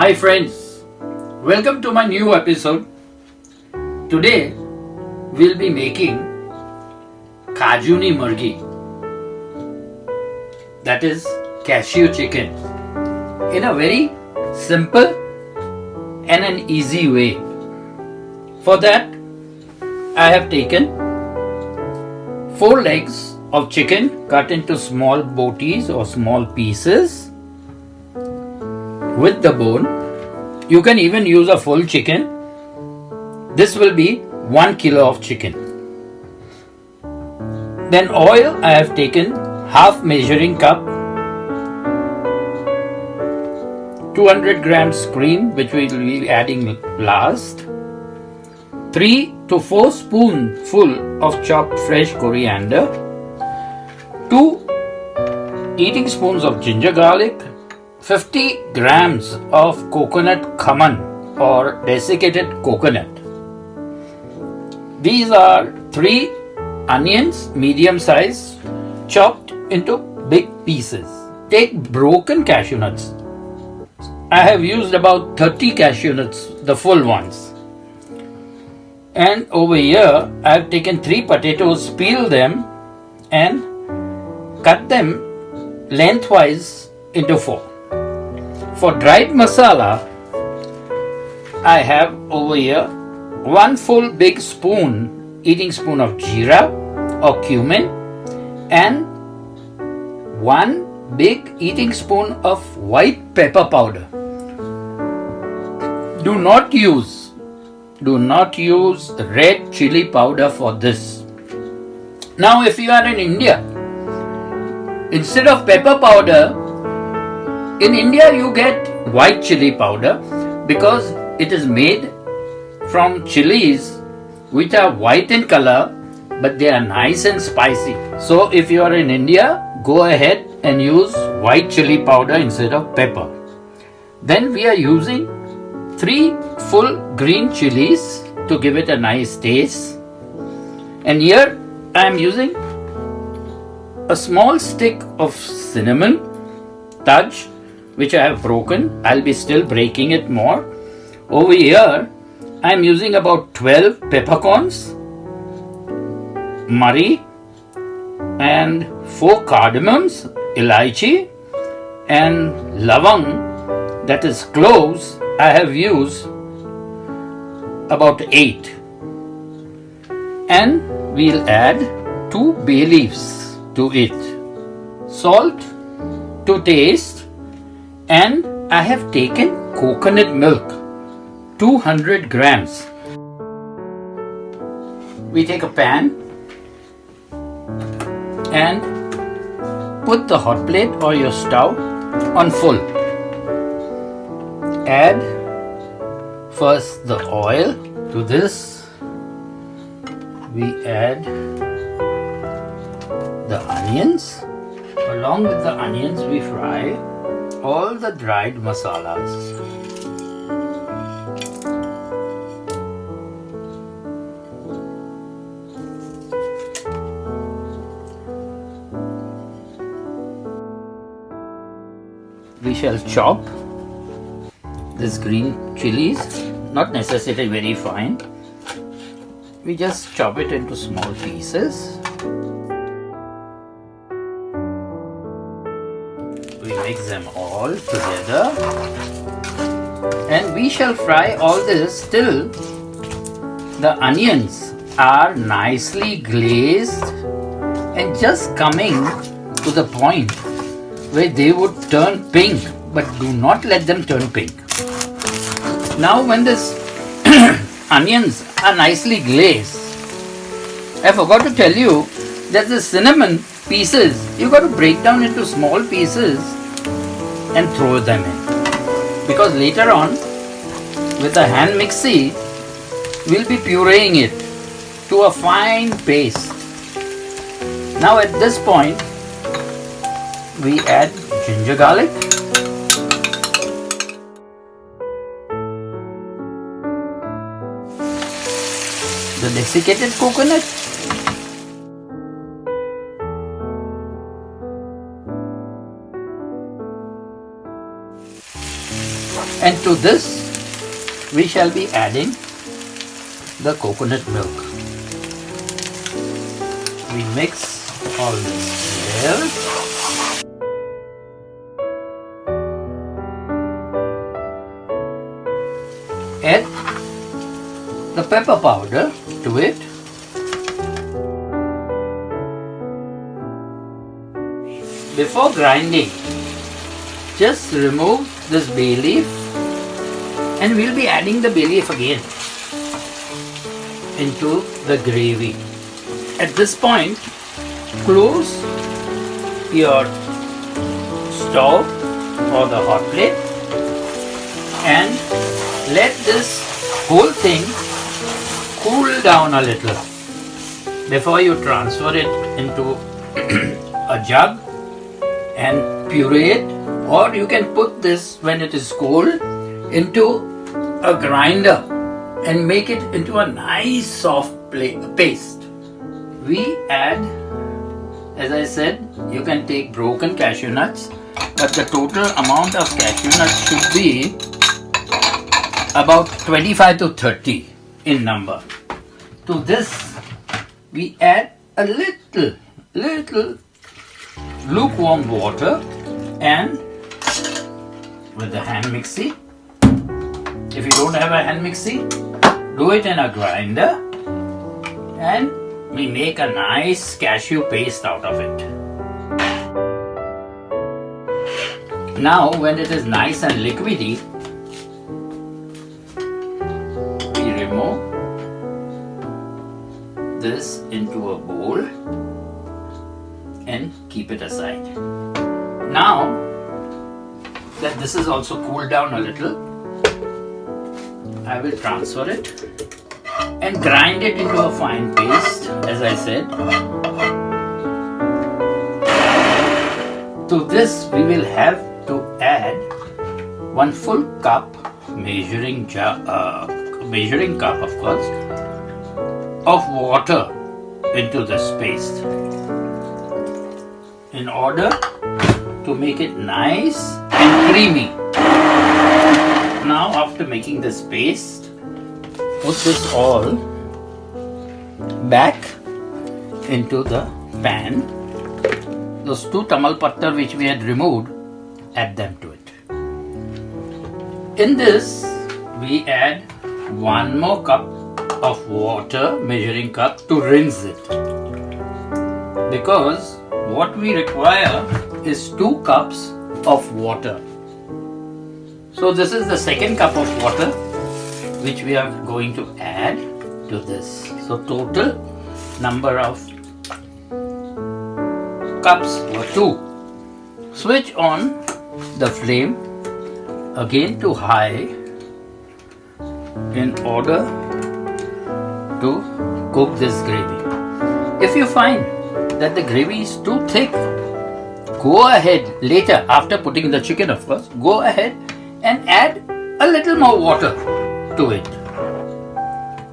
Hi friends, welcome to my new episode. Today we'll be making Kaju ni Marghi, that is cashew chicken, in a very simple and an easy way. For that I have taken 4 legs of chicken cut into small botis or small pieces with the bone. You can even use a full chicken. This will be 1 kilo of chicken. Then oil, I have taken half measuring cup, 200 grams cream, which we will be adding last, 3 to 4 spoonful of chopped fresh coriander, 2 eating spoons of ginger garlic, 50 grams of coconut cumin or desiccated coconut. These are 3 onions, medium size, chopped into big pieces. Take broken cashew nuts. I have used about 30 cashew nuts, the full ones. And over here I have taken 3 potatoes, peeled them and cut them lengthwise into 4. For dried masala, I have over here 1 full big spoon, eating spoon of jeera or cumin, and 1 big eating spoon of white pepper powder. Do not use red chili powder for this. Now if you are in India, instead of pepper powder, in India you get white chili powder because it is made from chilies which are white in color but they are nice and spicy. So if you are in India, go ahead and use white chili powder instead of pepper. Then we are using 3 full green chilies to give it a nice taste. And here I am using a small stick of cinnamon, Taj, which I have broken. I'll be still breaking it more. Over here I am using about 12 peppercorns, Marghi, and 4 cardamoms, ilaichi, and lavang, that is cloves. I have used about 8. And we'll add 2 bay leaves to it, salt to taste, and I have taken coconut milk, 200 grams. We take a pan and put the hot plate or your stove on full. Add first the oil. To this we add the onions. Along with the onions we fry all the dried masalas. We shall chop this green chilies, not necessarily very fine. We just chop it into small pieces. We mix them all together and we shall fry all this till the onions are nicely glazed and just coming to the point where they would turn pink, but do not let them turn pink. Now when this onions are nicely glazed, I forgot to tell you that the cinnamon pieces you got to break down into small pieces and throw them in, because later on with the hand mixie we'll be pureeing it to a fine paste. Now at this point we add ginger garlic, the desiccated coconut, And to this we shall be adding the coconut milk. We mix all this well. Add the pepper powder to it. Before grinding, just remove this bay leaf, and we'll be adding the bay leaf again into the gravy. At this point, close your stove or the hot plate and let this whole thing cool down a little before you transfer it into a jug and puree it, or you can put this when it is cold into a grinder and make it into a nice soft paste. We add, as I said, you can take broken cashew nuts, but the total amount of cashew nuts should be about 25 to 30 in number. To this we add a little lukewarm water, and with the hand mixie. If you don't have a hand mixie, do it in a grinder, and we make a nice cashew paste out of it. Now when it is nice and liquidy, we remove this into a bowl and keep it aside. Now that this is also cooled down a little, I will transfer it and grind it into a fine paste, as I said. To this we will have to add 1 full cup, measuring cup of course, of water into this paste in order to make it nice and creamy. Now after making this paste, put this all back into the pan. Those 2 tamal pattar which we had removed, add them to it. In this we add 1 more cup of water, measuring cup, to rinse it, because what we require is 2 cups of water. So this is the 2nd cup of water which we are going to add to this. So total number of cups were 2. Switch on the flame again to high in order to cook this gravy. If you find that the gravy is too thick, go ahead later, after putting the chicken of course, go ahead and add a little more water to it.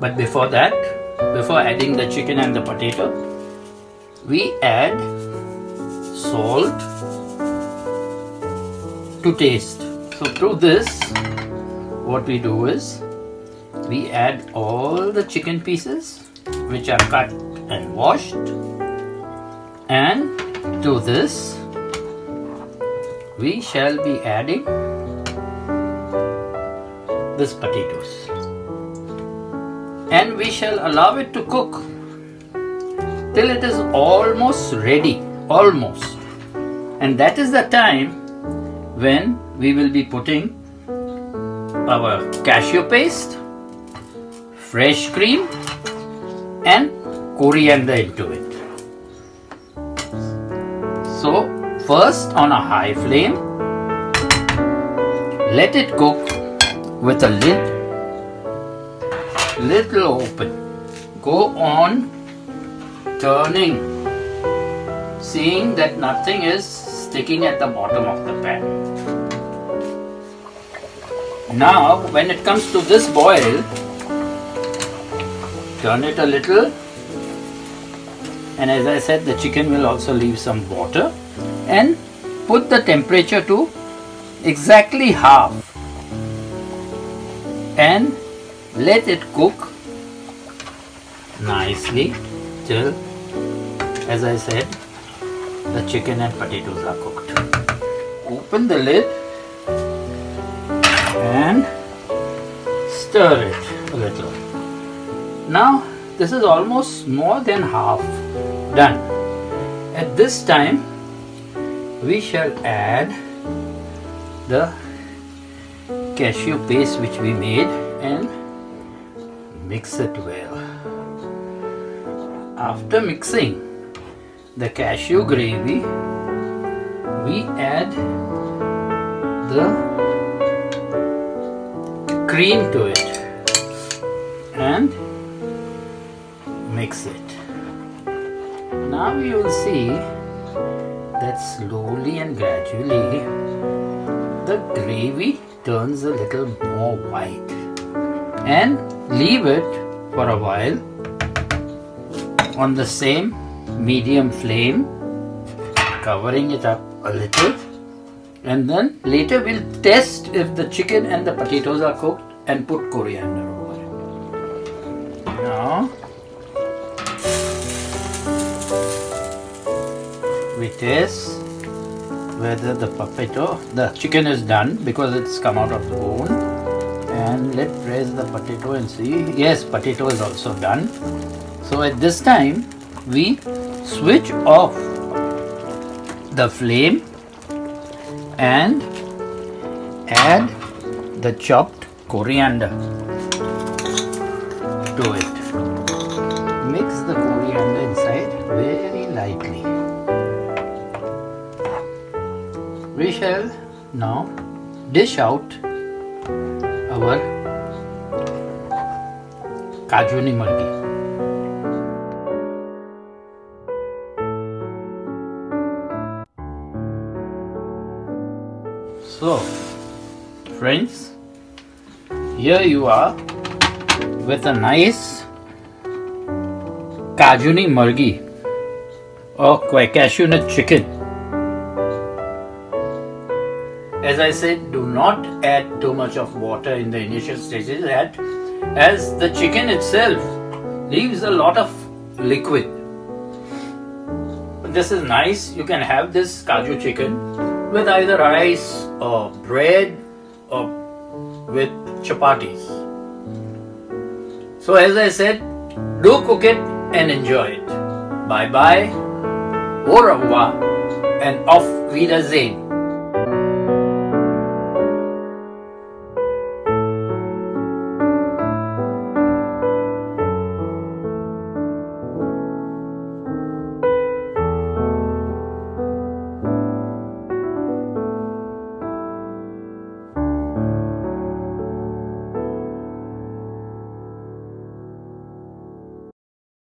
But before that, before adding the chicken and the potato, we add salt to taste. So to this, what we do is we add all the chicken pieces which are cut and washed, and to this we shall be adding this potatoes, and we shall allow it to cook till it is almost ready, almost. And that is the time when we will be putting our cashew paste, fresh cream and coriander into it. So first on a high flame, let it cook with a lid little open. Go on turning, seeing that nothing is sticking at the bottom of the pan. Now when it comes to this boil, turn it a little, and as I said, the chicken will also leave some water, and put the temperature to exactly half. and let it cook nicely till, as I said, the chicken and potatoes are cooked. Open the lid and stir it a little. Now this is almost more than half done. At this time we shall add the cashew paste which we made and mix it well. After mixing the cashew gravy, we add the cream to it and mix it. Now you will see that slowly and gradually the gravy turns a little more white, and leave it for a while on the same medium flame, covering it up a little, and then later we'll test if the chicken and the potatoes are cooked and put coriander over it. Now we test whether the chicken is done because it's come out of the bone, and let's press the potato and see. Yes, potato is also done. So at this time we switch off the flame and add the chopped coriander to it. Mix the coriander inside very lightly. We shall now dish out our Kaju Marghi. So, friends, here you are with a nice Kaju Marghi or cashew nut chicken. As I said, do not add too much of water in the initial stages, as the chicken itself leaves a lot of liquid. This is nice. You can have this Kaju chicken with either rice or bread or with chapatis. So as I said, do cook it and enjoy it. Bye bye, au revoir and auf Wiedersehen.